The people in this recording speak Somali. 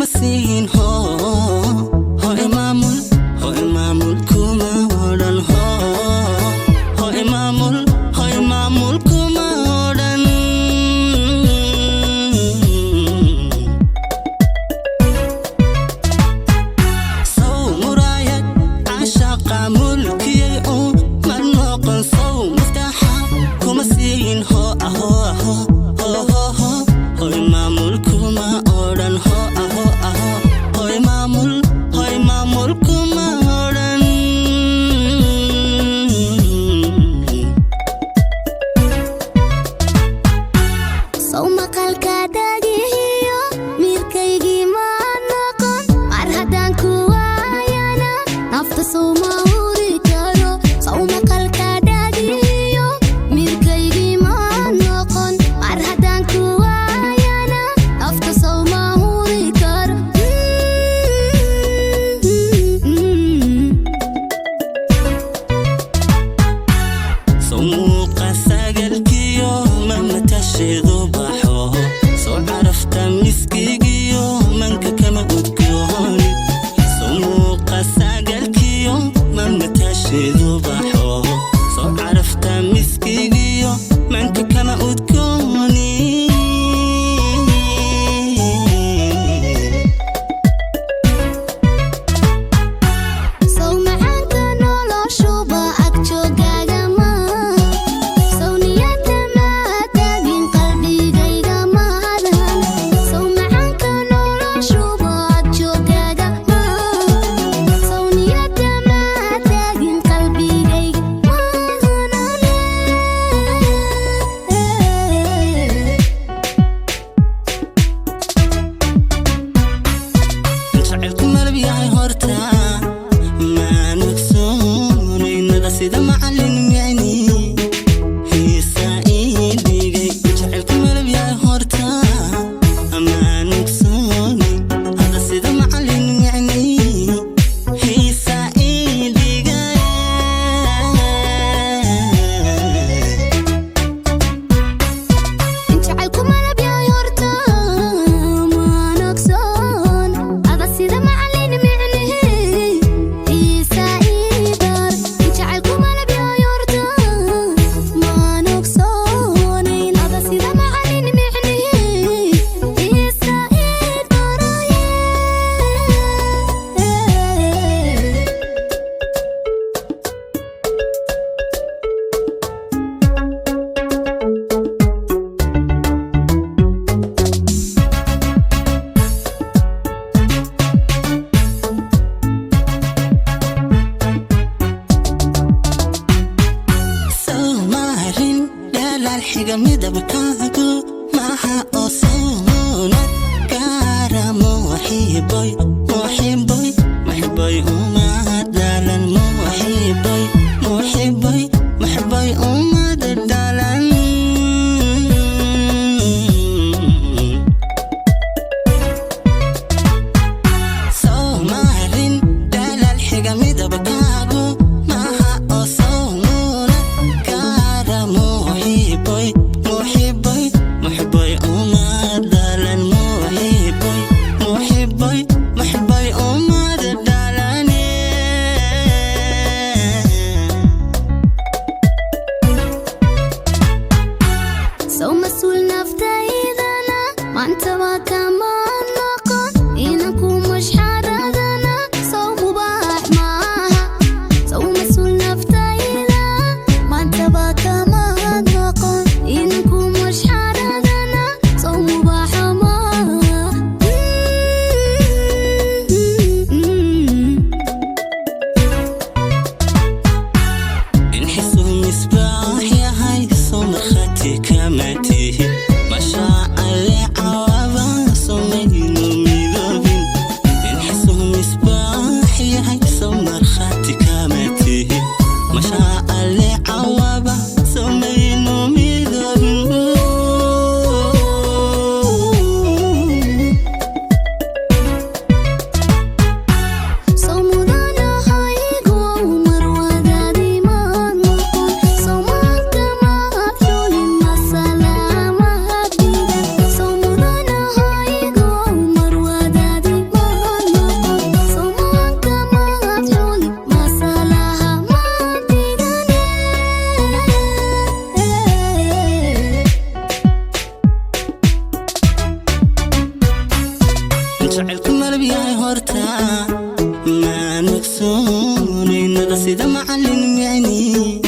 siin ho imaamul kuma odhan ho imaamul kuma odhan sow muraayad cashaqa mulkiyay oo ma noqon sow muftaxa kuma siin ho imaamul kuma odhan ho imaamul kuma odhan sow maqalka dhagihiyo mirkaygii ma noqon mar haddaan ku waayana nafta sow ma huri karo sow maqalka dhagihiyo mirkaygii ma noqon mar haddaan ku waayana nafta sow ma huri karo sow muuqa sagalkiyo ma matasheedu baxo sow carafta miskigiyo manka kama udgooni sow muuqa sagalkiyo ma matasheedu baxo sow carafta miskigiyo manka kama udgooni sow macaanka noloshuba ag joogaaga ma sow niyadda ma taagin qalbigayga ma hadhan sow macaanka noloshuba ag joogaaga ma sow niyadda ma taagin qalbigayga ma jacaylku malab yahay horta maan ogsoonaynaga sida macallin micni xiisa ii dhigay jacaylku malab yahay horta maan ogsoonay hada sida macallin micni xiisa ii dhigay jacaylku malab yahay horta maan ogsoon ada sida macallin micnihi xiisa ii bar jacaylku malab yahay horta maan ogsoonayn ada sida macallin micnihi xiisa ii baraye soomarin dhalaal xiga midabkaagu maha oo soonad gaara muxiboy uma dhalan muxiboy uma dhalan soomarin dhalaal xiga midabkaagu maha oo soonad gaara muxiboy uma dhalan muxiboy uma dhalan شعلك مربي هورتا ما نكسون إن ده سيدا معلم يعني